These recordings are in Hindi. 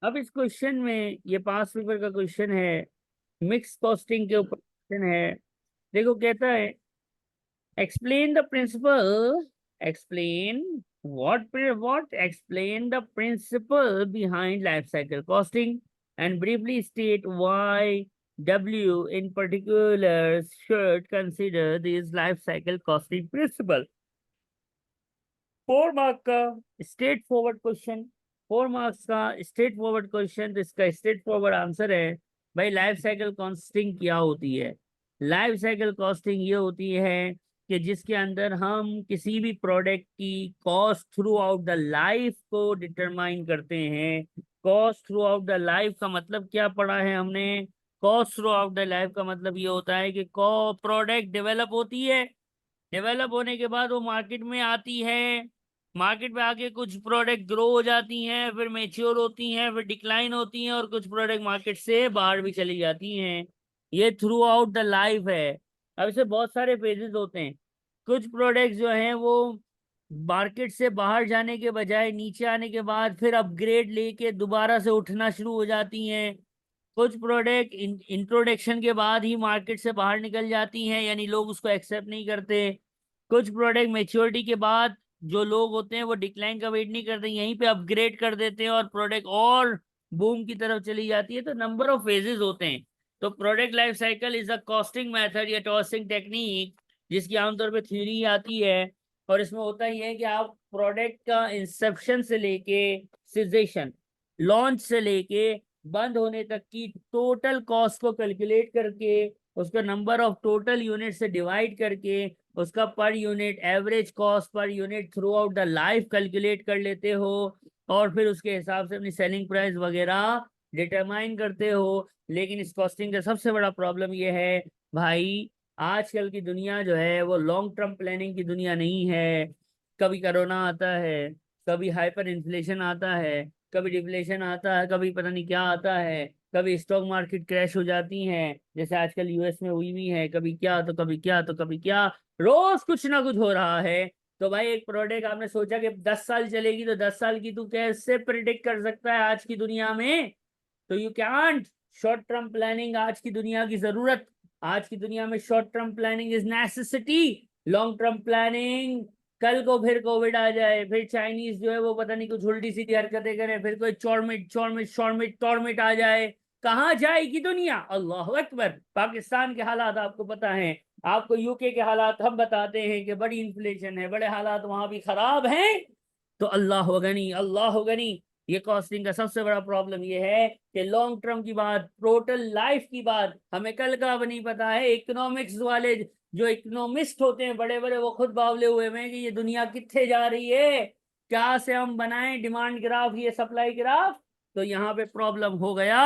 अब इस क्वेश्चन में ये पास पेपर का क्वेश्चन है, मिक्स कॉस्टिंग के ऊपर क्वेश्चन है। देखो कहता है, explain the principle, explain what explain the principle behind life cycle costing and briefly state why W in particular should consider this life cycle costing principle। 4 mark का स्ट्रेट फॉरवर्ड क्वेश्चन, 4 मार्क्स का स्ट्रेट फॉरवर्ड क्वेश्चन। तो इसका स्ट्रेट फॉरवर्ड आंसर है भाई, लाइफ साइकिल कॉस्टिंग क्या होती है। लाइफ साइकिल कॉस्टिंग ये होती है कि जिसके अंदर हम किसी भी प्रोडक्ट की cost through out the life को डिटरमाइन करते हैं। Cost through out the life का मतलब क्या पढ़ा है हमने? Cost through out the life का मतलब ये होता है कि प्रोडक्ट डेवलप होती है, डेवलप होने के बाद वो मार्केट में आती है, मार्केट में आके कुछ प्रोडक्ट ग्रो हो जाती हैं, फिर मेच्योर होती हैं, फिर डिक्लाइन होती हैं, और कुछ प्रोडक्ट मार्केट से बाहर भी चली जाती हैं। ये थ्रू आउट द लाइफ है। अब इससे बहुत सारे फेजेस होते हैं। कुछ प्रोडक्ट्स जो हैं वो मार्केट से बाहर जाने के बजाय नीचे आने के बाद फिर अपग्रेड लेके दोबारा से उठना शुरू हो जाती हैं। कुछ प्रोडक्ट इंट्रोडक्शन के बाद ही मार्केट से बाहर निकल जाती हैं, यानी लोग उसको एक्सेप्ट नहीं करते। कुछ प्रोडक्ट मेच्योरिटी के बाद जो लोग होते हैं वो डिक्लाइन का वेट नहीं करते, यहीं पे अपग्रेड कर देते हैं और प्रोडक्ट और बूम की तरफ चली जाती है। तो नंबर ऑफ फेजेस होते हैं। तो product life cycle is a costing method या कॉस्टिंग टेक्निक जिसकी आमतौर पे थ्योरी आती है। और इसमें होता ही है कि आप प्रोडक्ट का इंसेप्शन से लेके सिजेशन, लॉन्च से लेके बंद होने तक की टोटल कॉस्ट को कैलकुलेट करके उसका नंबर ऑफ टोटल यूनिट से डिवाइड करके उसका per unit average cost per unit through out the life calculate कर लेते हो, और फिर उसके हिसाब से अपनी सेलिंग प्राइस वगैरह डिटरमाइन करते हो। लेकिन इस कॉस्टिंग का सबसे बड़ा प्रॉब्लम ये है भाई, आजकल की दुनिया जो है वो लॉन्ग टर्म प्लानिंग की दुनिया नहीं है। कभी कोरोना आता है, कभी हाइपर इन्फ्लेशन आता है, कभी डिफ्लेशन आता है, कभी पता नहीं क्या आता है, कभी स्टॉक मार्केट क्रैश हो जाती हैं जैसे आजकल यूएस में हुई हुई है, कभी क्या तो कभी क्या तो कभी क्या, रोज कुछ ना कुछ हो रहा है। तो भाई एक प्रोडक्ट आपने सोचा कि 10 साल चलेगी, तो 10 साल की तू कैसे प्रिडिक्ट कर सकता है आज की दुनिया में? तो you can't. Short term planning आज की दुनिया की जरूरत, आज की दुनिया में short term planning is necessity. Long term planning, कल को फिर कोविड आ जाए, फिर चाइनीज जो है वो पता नहीं कुछ उल्टी सीधी हरकतें करें, फिर कोई चौड़मिट चौड़मिट शौड़मिट टॉर्मिट आ जाए, कहाँ जाएगी दुनिया? अल्लाह अकबर। पाकिस्तान के हालात आपको पता है, आपको यूके के हालात हम बताते हैं कि बड़ी इन्फ्लेशन है, बड़े हालात वहां भी खराब हैं। तो अल्लाह गनी, अल्लाह गनी। ये कॉस्टिंग का सबसे बड़ा प्रॉब्लम ये है कि लॉन्ग टर्म की बात, टोटल लाइफ की बात हमें कल का भी नहीं पता है। इकोनॉमिक्स वाले जो इकोनॉमिस्ट होते हैं बड़े बड़े, वो खुद बावले हुए हैं कि ये दुनिया कितने जा रही है, क्या से हम बनाएं डिमांड ग्राफ, ये सप्लाई ग्राफ। तो यहाँ पे प्रॉब्लम हो गया।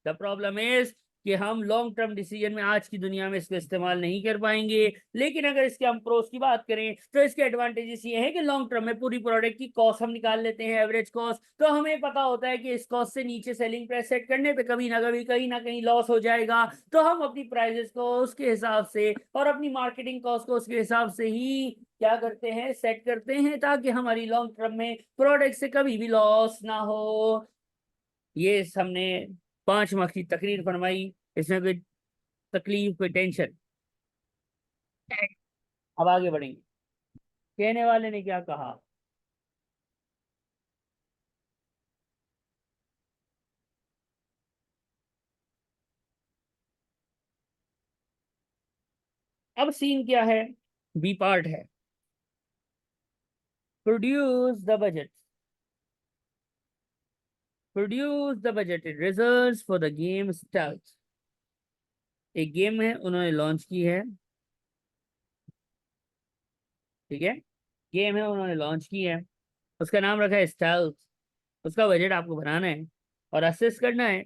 द प्रॉब्लम इज कि हम लॉन्ग टर्म डिसीजन में आज की दुनिया में इसको इस्तेमाल नहीं कर पाएंगे। लेकिन अगर इसके हम प्रोस की बात करें तो इसके एडवांटेजेस ये है कि लॉन्ग टर्म में पूरी प्रोडक्ट की कॉस्ट हम निकाल लेते हैं, एवरेज कॉस्ट। तो हमें पता होता है कि इस कॉस्ट से नीचे सेलिंग प्राइस सेट करने पे कभी ना कभी कहीं ना कहीं लॉस हो जाएगा। तो हम अपनी प्राइजेस को उसके हिसाब से और अपनी मार्केटिंग कॉस्ट को उसके हिसाब से ही क्या करते हैं, सेट करते हैं, ताकि हमारी लॉन्ग टर्म में प्रोडक्ट से कभी भी लॉस ना हो। ये हमने 5 मार्क्स की तकरीर फरमाई, इसमें कोई तकलीफ कोई टेंशन। अब आगे बढ़ेंगे, कहने वाले ने क्या कहा। अब सीन क्या है? बी पार्ट है, produce the budget, produce the budgeted results for the game start. एक गेम है, उन्होंने लॉन्च की है, ठीक है, गेम है उन्होंने लॉन्च की है, उसका नाम रखा है स्टाइल्स। उसका बजट आपको बनाना है और असेस करना है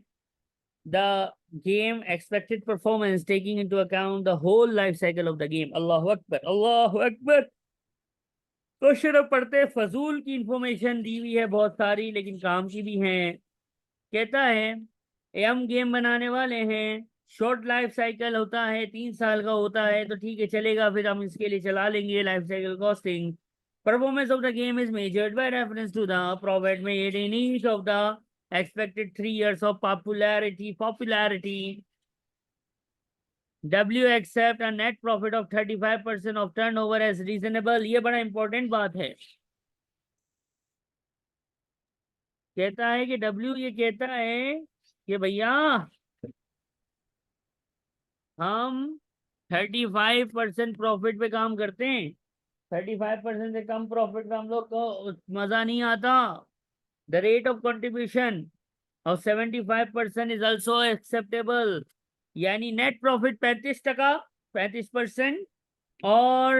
the game expected performance taking into account the whole life cycle of the game. अल्लाह अकबर, अल्लाह अकबर। क्वेश्चन अब पढ़ते हैं, फजूल की इंफॉर्मेशन दी हुई है बहुत सारी, लेकिन काम की भी है। कहता है, हम गेम बनाने वाले हैं, शॉर्ट लाइफ साइकिल होता है, 3 साल का होता है, तो ठीक है चलेगा, फिर हम इसके लिए चला लेंगे life cycle costing. Performance of the game is measured by reference to the profit made in each of the expected 3 years of popularity. W accept a net profit of 35% of turnover as reasonable. ये बड़ा इंपॉर्टेंट बात है। कहता है कि W ये कहता है कि भैया हम 35% प्रॉफिट पे काम करते हैं, 35% से कम प्रॉफिट पे हम लोग को मजा नहीं आता। The rate of contribution of 75% is also acceptable, यानी नेट प्रॉफिट 35%, 35% और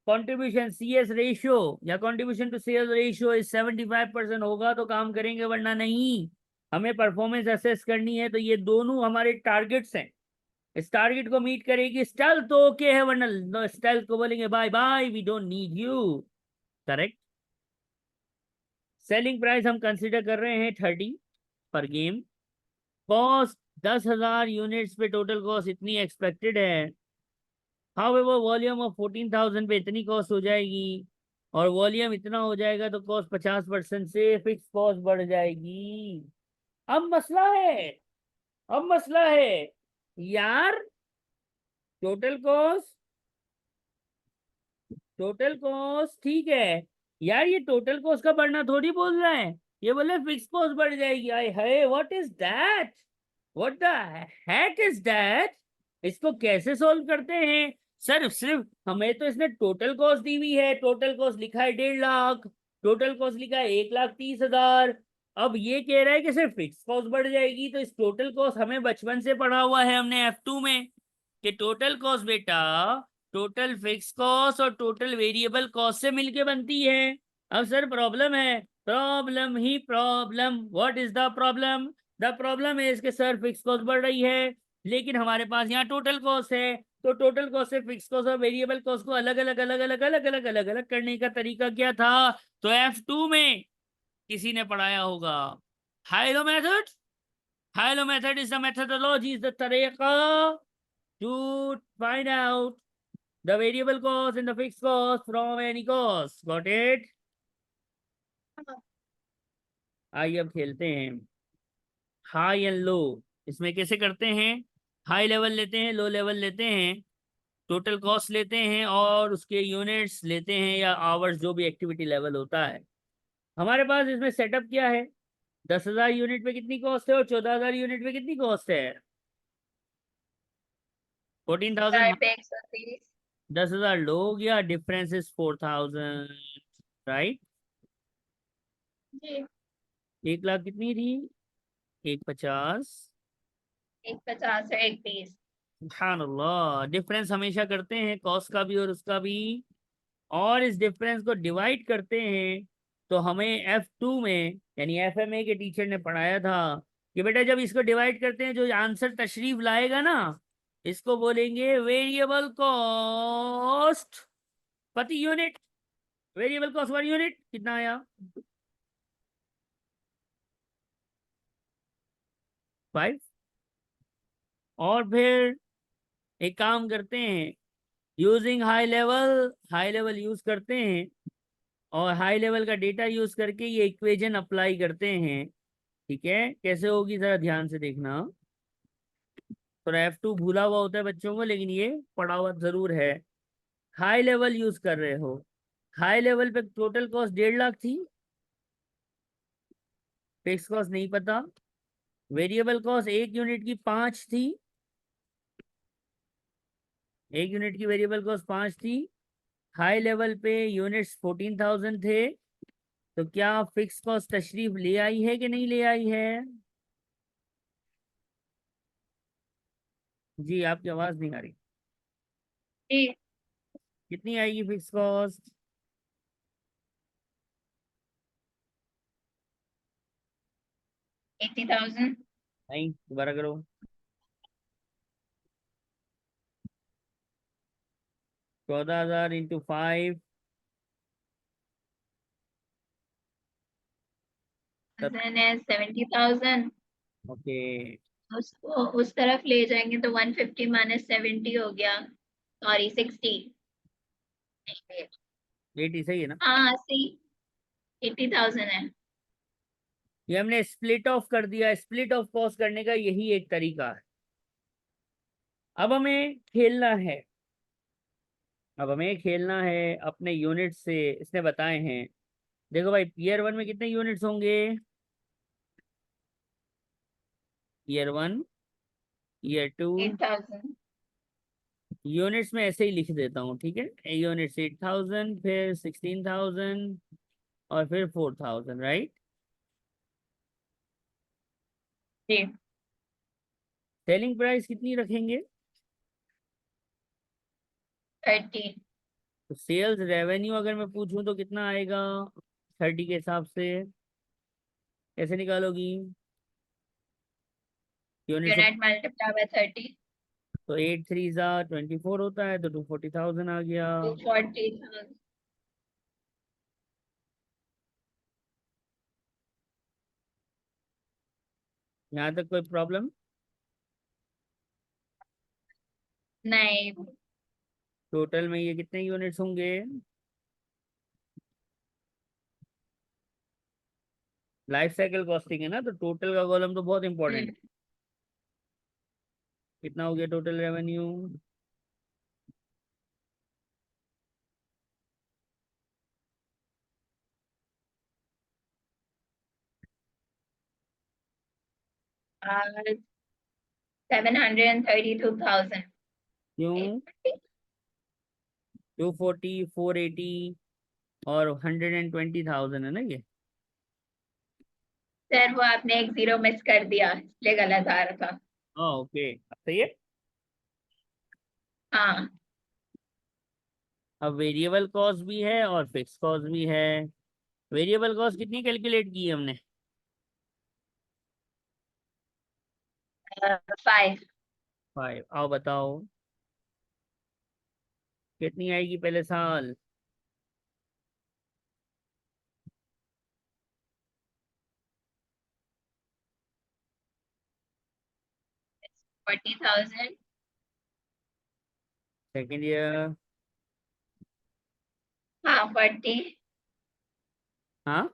कंट्रीब्यूशन CS रेशियो या contribution to sales ratio is 75% होगा तो काम करेंगे, वरना नहीं। हमें परफॉर्मेंस असेस करनी है, तो ये दोनों हमारे टारगेट्स हैं। इस टारगेट को मीट करेगी स्टेल्थ तो ओके है, वरना स्टेल्थ को बोलेंगे bye bye, we don't need you. Correct. Selling price हम कंसिडर कर रहे हैं 30 पर गेम। कॉस्ट 10,000 यूनिट्स पे टोटल कॉस्ट इतनी एक्सपेक्टेड है। हाउएवर वॉल्यूम ऑफ 14,000 पे इतनी कॉस्ट हो जाएगी, और वॉल्यूम इतना हो जाएगा तो कॉस्ट 50% से फिक्स कॉस्ट बढ़ जाएगी। अब मसला है, अब मसला है यार, टोटल कॉस्ट, टोटल कॉस्ट ठीक है यार, ये टोटल कॉस्ट का बढ़ना थोड़ी बोल रहा है, ये बोले फिक्स कॉस्ट बढ़ जाएगी। आई है what is that, what the heck is that. इसको कैसे सोल्व करते हैं सर? सिर्फ हमें तो इसने टोटल कॉस्ट दी हुई है, टोटल कॉस्ट लिखा है 1.5 लाख, टोटल कॉस्ट लिखा है 1,30,000। अब ये कह रहा है कि सिर्फ फिक्स कॉस्ट बढ़ जाएगी, तो इस टोटल कॉस्ट हमें बचपन से पढ़ा हुआ है हमने F2 में कि टोटल कॉस्ट बेटा टोटल फिक्स कॉस्ट और टोटल वेरिएबल कॉस्ट से मिलके बनती है। अब सर प्रॉब्लम है, problem he problem. What is the problem? The problem है इसके सर फिक्स कॉस्ट बढ़ रही है, लेकिन हमारे पास यहाँ टोटल कॉस्ट है, तो टोटल कॉस्ट से फिक्स कॉस्ट और वेरिएबल कॉस्ट को अलग अलग अलग अलग अलग अलग अलग अलग करने का तरीका क्या था? तो F2 में किसी ने पढ़ाया होगा high-low method. High-low method is the methodology, is the तरीका to find out the variable cost and the fixed cost from any cost. Got it? आइए अब खेलते हैं हाई एंड लो। इसमें कैसे करते हैं? हाई लेवल लेते हैं, लो लेवल लेते हैं, टोटल कॉस्ट लेते हैं और उसके यूनिट्स लेते हैं या आवर्स, जो भी एक्टिविटी लेवल होता है। हमारे पास इसमें सेटअप क्या है? 10,000 यूनिट पे कितनी कॉस्ट है और 14,000 यूनिट पे कितनी कॉस्ट है? 14,000। 10,000 लो हो गया, डिफरेंस इज 4,000, राइट। जी 1 लाख कितनी थी? 1,50। 150 है 130। सुभानअल्लाह। डिफरेंस हमेशा करते हैं कॉस्ट का भी और उसका भी, और इस डिफरेंस को डिवाइड करते हैं। तो हमें F2 में यानी FMA के टीचर ने पढ़ाया था कि बेटा जब इसको डिवाइड करते हैं, जो आंसर तशरीफ लाएगा ना, इसको बोलेंगे वेरिएबल कॉस्ट प्रति unit. Variable cost per unit कितना आया? 5। और फिर एक काम करते हैं, यूजिंग हाई लेवल यूज करते हैं, और हाई लेवल का डेटा यूज करके ये इक्वेशन अप्लाई करते हैं। ठीक है, कैसे होगी जरा ध्यान से देखना। थोड़ा F2 भूला हुआ होता है बच्चों को, लेकिन ये पढ़ा हुआ जरूर है। हाई लेवल यूज कर रहे हो, हाई लेवल पे टोटल कॉस्ट 1.5 लाख थी, फिक्स कॉस्ट नहीं पता, वेरिएबल कॉस्ट 1 यूनिट की 5 थी, 1 यूनिट की वेरिएबल कॉस्ट 5 थी। हाई लेवल पे यूनिट्स 14,000 थे, तो क्या फिक्स कॉस्ट तशरीफ ले आई है कि नहीं ले आई है? जी आपकी आवाज नहीं आ रही। जी कितनी आएगी फिक्स कॉस्ट? 80,000। नहीं, दोबारा करो। 14,000 इंटू 5, तब 70,000। ओके। उसको उस तरफ ले जाएंगे तो 150 माइनस 70 हो गया, सॉरी 60। 80 सही है ना? हाँ 80,000 है। ये हमने स्प्लिट ऑफ कर दिया। स्प्लिट ऑफ कॉस्ट करने का यही एक तरीका है। अब हमें खेलना है। अब हमें खेलना है अपने यूनिट से। इसने बताए हैं, देखो भाई, ईयर वन में कितने यूनिट्स होंगे? Year one, year two. 8,000। Units में ऐसे ही लिख देता हूँ, ठीक है। यूनिट्स 8,000, फिर 16,000, और फिर 4,000, राइट। जी। सेलिंग प्राइस कितनी रखेंगे? 30। तो सेल्स रेवेन्यू अगर मैं पूछूं तो कितना आएगा 30 के हिसाब से? कैसे निकालोगी? यूनिट्स। Unit multiply by 30। तो 8 3 ज़ा 24 होता है, तो 240,000 आ गया। 240,000। यहाँ तक कोई प्रॉब्लम? नहीं। टोटल में ये कितने यूनिट्स होंगे? लाइफ साइकिल कॉस्टिंग है ना, तो टोटल का कॉलम तो बहुत इंपॉर्टेंट। हम्म, कितना हो गया टोटल रेवेन्यू? 732,000। क्यों? 240, 480 और 120,000 है ना ये। सर वो आपने एक जीरो मिस कर दिया इसलिए गलत आ रहा था। हाँ, ओके, अब सही है। हाँ। अब वेरिएबल कॉस्ट भी है और फिक्स कॉस्ट भी है। वेरिएबल कॉस्ट कितनी कैलकुलेट की है हमने? 5। 5। आओ बताओ, कितनी आएगी पहले साल? 40,000। Second year. हाँ 40। हाँ।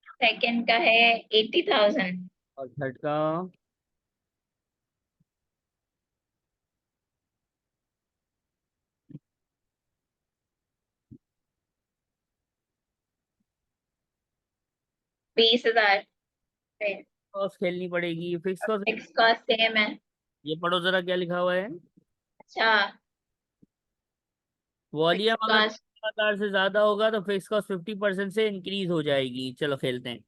सेकंड का है 80,000। और थर्ड का? बीस हजार। कॉस्ट खेलनी पड़ेगी। Fix cost? Fix cost same है। ये पढ़ो जरा क्या लिखा हुआ है। अच्छा। वॉल्यूम फिक्स अगर कॉस्ट। 50,000 से ज्यादा होगा तो फिक्स कॉस्ट 50% से इंक्रीज हो जाएगी। चलो खेलते हैं।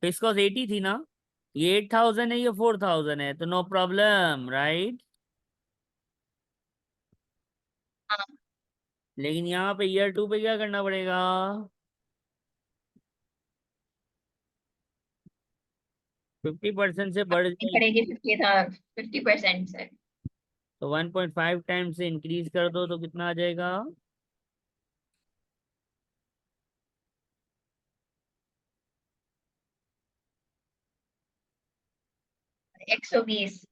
फिक्स कॉस्ट 80 थी ना, ये 8,000 है, ये 4,000 है, तो नो प्रॉब्लम, राइट। हाँ। लेकिन यहाँ पे ईयर टू पे क्या करना पड़ेगा? 50% से बढ़ नहीं जाएगी। पड़ेगी 50% से। तो 1.5 टाइम से इंक्रीज कर दो तो कितना आ जाएगा? एक सौ बीस।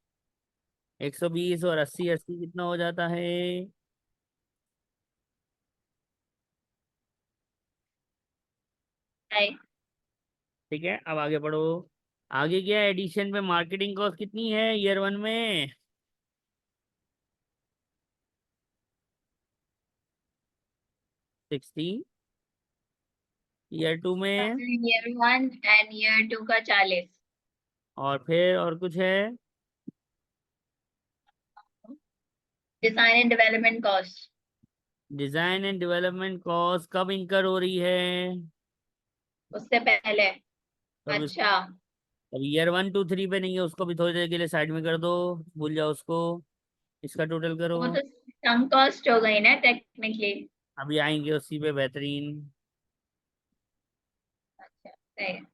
120 और 80 80 कितना हो जाता है? ठीक है, अब आगे बढ़ो। आगे क्या है? एडिशन पे मार्केटिंग कॉस्ट कितनी है ईयर वन में? 60। ईयर टू में? Year one and year two का 40। और फिर और कुछ है? Design and development cost. Design and development cost कब इंकर हो रही है? उससे पहले। तब अच्छा। अब ईयर 1 2 3 पे नहीं है, उसको भी थोड़ी देर के लिए साइड में कर दो। भूल जाओ उसको। इसका टोटल करो। वो तो कम कॉस्ट हो गई ना टेक्निकली। अभी आएंगे उसी पे, बेहतरीन। अच्छा सही है।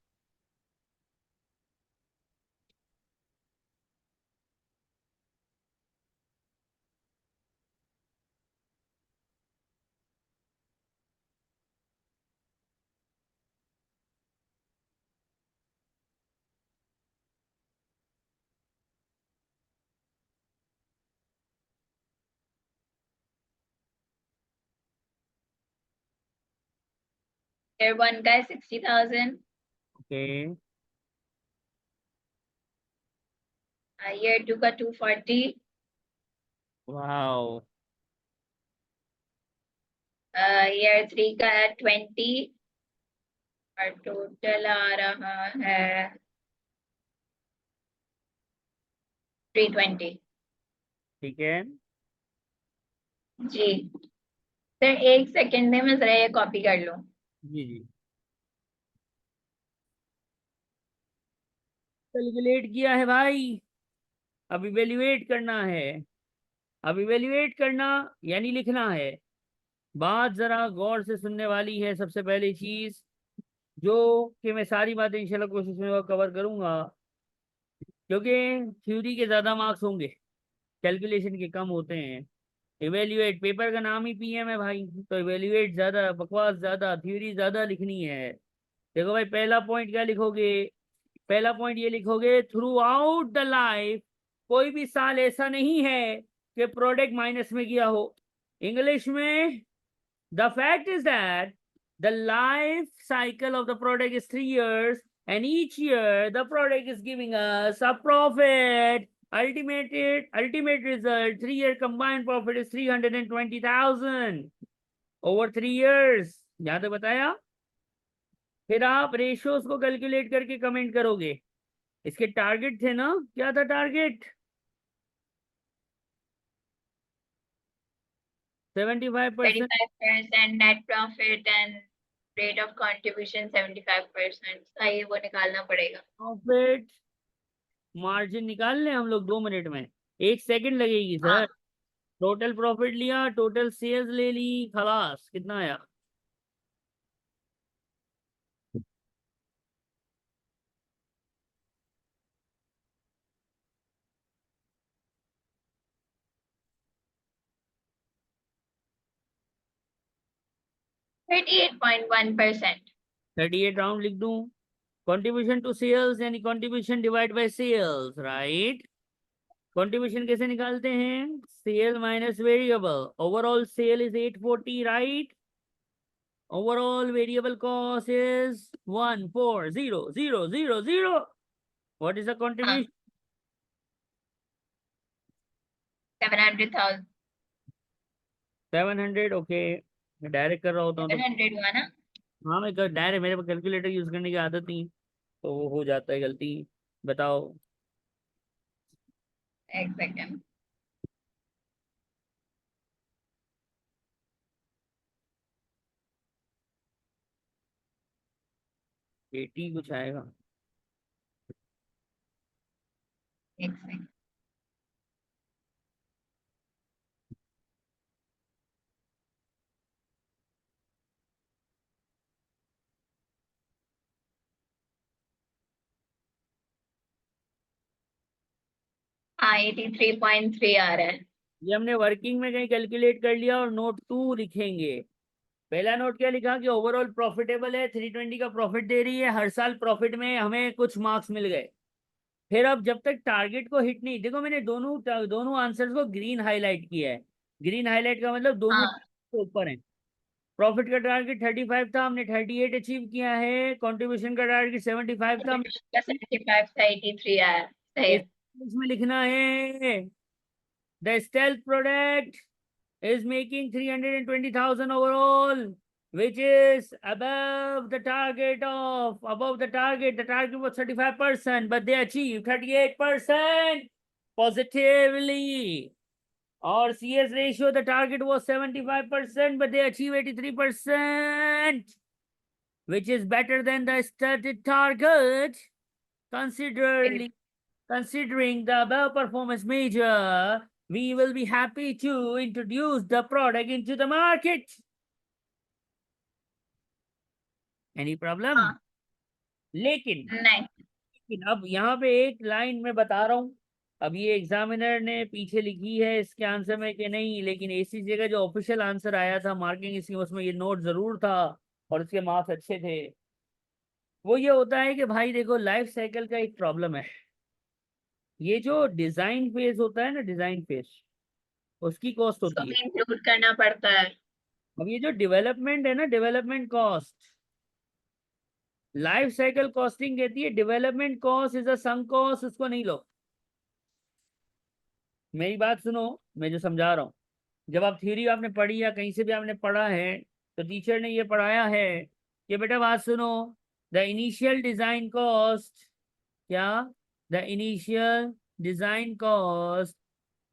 ईयर वन का है 60,000। ओके ईयर 2 का 240, वाओ ईयर 3 का है 20 और टोटल आ रहा है 320। ठीक है जी सर, एक सेकंड में मैं जरा ये कॉपी कर लूं। जी जी कैलकुलेट किया है भाई अब इवेल्युएट करना है अब इवेल्युएट करना यानी लिखना है बात जरा गौर से सुनने वाली है सबसे पहली चीज जो कि मैं सारी बातें इंशाल्लाह कोशिश में कवर करूंगा क्योंकि थ्योरी के ज्यादा मार्क्स होंगे कैलकुलेशन के कम होते हैं इवेल्युएट पेपर का नाम ही पीएम है भाई तो इवेल्युएट ज्यादा बकवास ज्यादा थ्योरी ज्यादा लिखनी है देखो भाई पहला पॉइंट क्या लिखोगे पहला पॉइंट ये लिखोगे थ्रू आउट द लाइफ कोई भी साल ऐसा नहीं है कि प्रोडक्ट माइनस में गया हो इंग्लिश में the fact is that the life cycle of the product is 3 years and each year the product is giving us a profit ultimate result 3-year combined profit is 320,000 over 3 years यहां तक बताया फिर आप रेशियोज को कैलकुलेट करके कमेंट करोगे इसके टारगेट थे ना क्या था target 75% 35% net profit and rate of contribution 75% सही, वो निकालना पड़ेगा। प्रॉफिट मार्जिन निकाल लें हम लोग 2 मिनट में 1 सेकंड लगेगी हाँ सर टोटल प्रॉफिट लिया टोटल सेल्स ले ली खलास कितना आया 38.1%। 38 राउंड लिख दूं कंट्रीब्यूशन टू सेल्स यानी contribution divide by sales right contribution कैसे निकालते हैं sale minus variable overall sale is 840 right overall variable cost is 140,000 what is the हाँ contribution 700,000। 700 ओके मैं डायरेक्ट कर रहा होता हूँ तो 700 हुआ ना। हाँ मैं डायरेक्ट मेरे पास कैलकुलेटर यूज करने की आदत नहीं तो वो हो जाता है गलती बताओ एक सेकंड। 80 कुछ आएगा एक सेकंड। हाँ 83.3 आ रहा है। ये हमने वर्किंग में कहीं कैलकुलेट कर लिया और नोट 2 लिखेंगे पहला नोट क्या लिखा कि ओवरऑल प्रॉफिटेबल है 320 का प्रॉफिट दे रही है हर साल प्रॉफिट में हमें कुछ मार्क्स मिल गए फिर अब जब तक टारगेट को हिट नहीं देखो मैंने दोनों दोनों आंसर्स को ग्रीन हाईलाइट किया है ग्रीन हाईलाइट का मतलब दोनों हाँ ऊपर है प्रॉफिट का टारगेट 35 था हमने 38 अचीव किया है कंट्रीब्यूशन का टारगेट 75 था हमने 75 था 83 आया। सही है। इसमें लिखना है the stealth product is making 320,000 overall, which is above the target. The target was 35%, but they achieved 38% positively. Or CS ratio, the target was 75%, but they achieved 83%, which is better than the stated target. Considering the above performance measure, we will be happy to introduce the product into the market. Any problem? हाँ लेकिन नहीं। अब यहाँ पे एक लाइन में बता रहा हूँ अब ये एग्जामिनर ने पीछे लिखी है इसके आंसर में कि नहीं लेकिन एसीसी का जो ऑफिशियल आंसर आया था मार्किंग स्कीम उसमें ये नोट जरूर था और उसके मार्क्स अच्छे थे वो ये होता है कि भाई देखो लाइफ साइकिल का एक प्रॉब्लम है ये जो डिजाइन फेज होता है ना डिजाइन फेज उसकी कॉस्ट उसको होती है भी इंक्लूड करना पड़ता है। अब ये जो डेवलपमेंट है ना development cost life cycle costing कहती है development cost is a sunk cost, उसको नहीं लो। मेरी बात सुनो, मैं जो समझा रहा हूँ, जब आप थ्योरी आपने पढ़ी या कहीं से भी आपने पढ़ा है, तो टीचर ने ये पढ़ाया है कि बेटा बात सुनो, द इनिशियल डिजाइन कॉस्ट, क्या, the initial design cost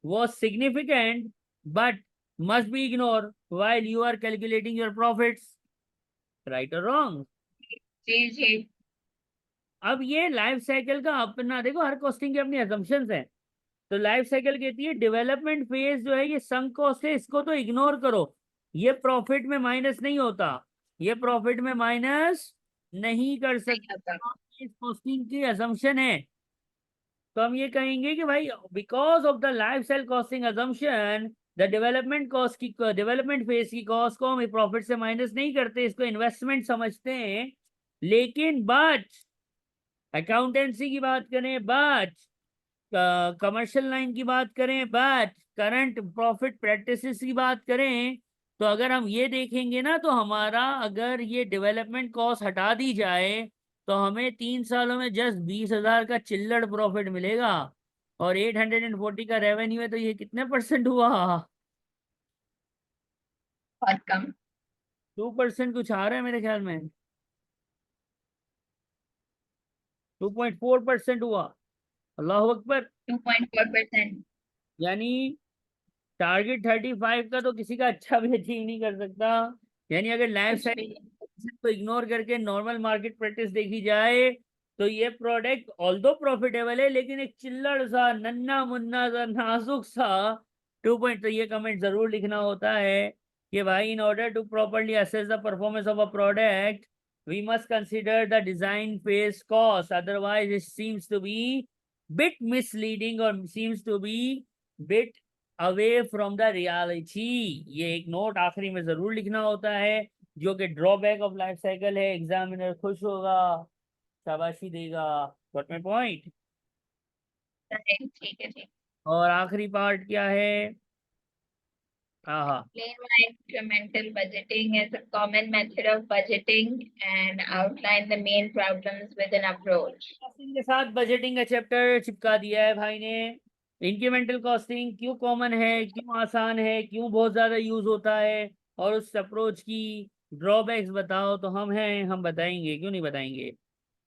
was significant but must be ignored while you are calculating your profits, right or wrong? जी जी। अब ये लाइफ साइकिल का अपना देखो, हर कॉस्टिंग की अपनी assumptions हैं। तो लाइफ साइकिल कहती है डेवलपमेंट फेज जो है ये संक कॉस्ट है, इसको तो इग्नोर करो, ये प्रॉफिट में माइनस नहीं होता, ये प्रॉफिट में माइनस नहीं कर नहीं होता। सकते, इस कॉस्टिंग की assumption है। तो हम ये कहेंगे कि भाई because of the life cycle costing assumption, the development cost की, डेवलपमेंट फेज की कॉस्ट को हम प्रॉफिट से माइनस नहीं करते, इसको इन्वेस्टमेंट समझते हैं। लेकिन बट अकाउंटेंसी की बात करें, बट कमर्शियल लाइन की बात करें, बट करंट प्रॉफिट प्रैक्टिसेस की बात करें, तो अगर हम ये देखेंगे ना, तो हमारा अगर ये डेवलपमेंट कॉस्ट हटा दी जाए तो हमें 3 सालों में जस्ट 20,000 का चिल्लड़ प्रॉफिट मिलेगा, और 840 का रेवेन्यू है, तो ये कितने परसेंट हुआ? बहुत कम। 2% कुछ आ रहा है मेरे ख्याल में, 2.4% हुआ। अल्लाह अकबर। 2.4%। यानी टारगेट 35 का तो किसी का अच्छा भी अचीव नहीं कर सकता। यानी अगर लाइफ कुछ भी नहीं। साइकिल को इग्नोर करके नॉर्मल मार्केट प्रैक्टिस देखी जाए, तो ये प्रोडक्ट ऑल्दो प्रॉफिटेबल है, लेकिन एक चिल्लड़ सा नन्ना मुन्ना सा नाजुक सा 2 पॉइंट। तो ये कमेंट जरूर लिखना होता है कि भाई in order to properly assess the performance of a product we must consider the design phase cost, otherwise it seems to be bit misleading और seems to be bit away from the reality. ये एक नोट आखिरी में जरूर लिखना होता है, जो कि ड्रॉबैक ऑफ लाइफ साइकिल है। एग्जामिनर खुश होगा, शाबाशी देगा। Got my point. ठीक है ठीक। और आखिरी पार्ट क्या है? हाँ हाँ, Explain why incremental budgeting is a common method of budgeting and outline the main problems with an approach. Costing के साथ बजटिंग का चैप्टर चिपका दिया है भाई ने। इंक्रीमेंटल कॉस्टिंग क्यों कॉमन है, क्यों आसान है, क्यों बहुत ज्यादा यूज होता है, और उस अप्रोच की ड्रॉबैक्स बताओ, तो हम हैं, हम बताएंगे, क्यों नहीं बताएंगे।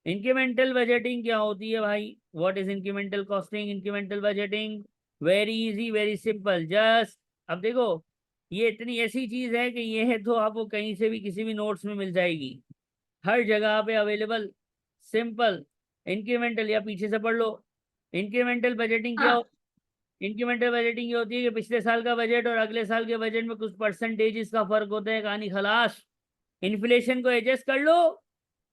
इंक्रीमेंटल बजटिंग क्या होती है भाई? What is incremental costing, incremental budgeting? Very easy, very simple, just अब देखो, ये इतनी ऐसी चीज है कि ये है तो आपको कहीं से भी किसी भी नोट्स में मिल जाएगी, हर जगह पे अवेलेबल। सिंपल इंक्रीमेंटल, या पीछे से पढ़ लो। इंक्रीमेंटल बजटिंग क्या हाँ। इंक्रीमेंटल बजटिंग ये होती है कि पिछले साल का बजट और अगले साल के बजट में कुछ परसेंटेज का फर्क होता है, कहानी खलास। इन्फ्लेशन को एडजस्ट कर लो,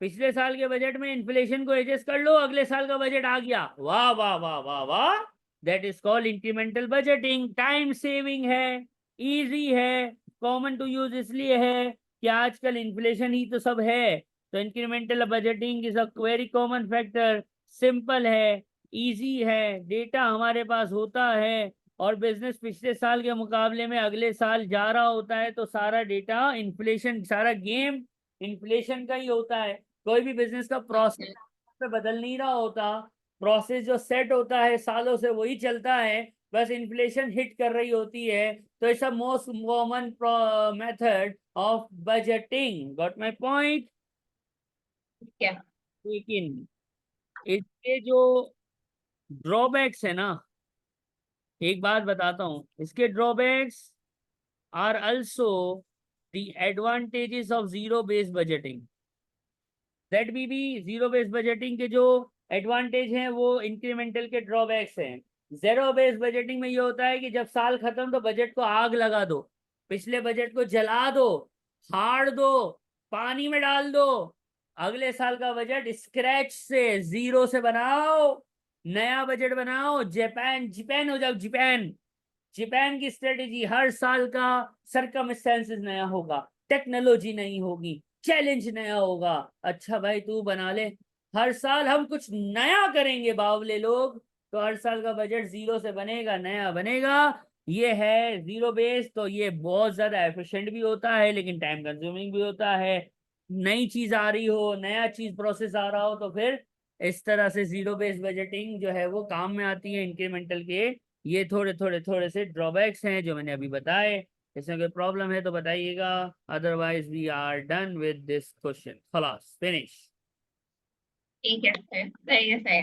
पिछले साल के बजट में इन्फ्लेशन को एडजस्ट कर लो, अगले साल का बजट आ गया, वाह वाह वाह वाह वाह। That is called incremental budgeting. Time saving है, इजी है, कॉमन टू यूज इसलिए है कि आजकल इन्फ्लेशन ही तो सब है। तो incremental budgeting is a very common factor, simple है, इजी है, डेटा हमारे पास होता है, और बिजनेस पिछले साल के मुकाबले में अगले साल जा रहा होता है, तो सारा डेटा इन्फ्लेशन, सारा गेम इन्फ्लेशन का ही होता है। कोई भी बिजनेस का प्रोसेस पे बदल नहीं रहा होता, प्रोसेस जो सेट होता है सालों से वही चलता है, बस इन्फ्लेशन हिट कर रही होती है। तो it's a most common method of budgeting. Got my point? क्या? लेकिन इसके जो ड्रॉबैक्स है ना, एक बात बताता हूँ, इसके drawbacks are also the advantages of zero based budgeting. That भी जीरो बेस्ड बजटिंग के जो एडवांटेज हैं वो इंक्रीमेंटल के ड्रॉबैक्स हैं। जीरो बेस्ड बजटिंग में ये होता है कि जब साल खत्म तो बजट को आग लगा दो, पिछले बजट को जला दो, फाड़ दो, पानी में डाल दो, अगले साल का बजट स्क्रैच से, जीरो से बनाओ, नया बजट बनाओ, जापान जापान हो जाओ, जापान। जापान की स्ट्रेटेजी हर साल का सरकमस्टेंसेस नया होगा, टेक्नोलॉजी नई होगी, चैलेंज नया होगा। अच्छा भाई तू बना ले, हर साल हम कुछ नया करेंगे बावले लोग, तो हर साल का बजट जीरो से बनेगा, नया बनेगा। ये है जीरो बेस। तो ये बहुत ज्यादा एफिशिएंट भी होता है, लेकिन टाइम कंज्यूमिंग भी होता है। नई चीज आ रही हो, नया चीज प्रोसेस आ रहा हो, तो फिर इस तरह से जीरो बेस्ड बजटिंग जो है वो काम में आती है इंक्रीमेंटल के। ये थोड़े से ड्रॉबैक्स हैं जो मैंने अभी बताए। इसमें कोई प्रॉब्लम है तो बताइएगा, otherwise we are done with this question. खलास, फिनिश। ठीक है सर, सही है सही है।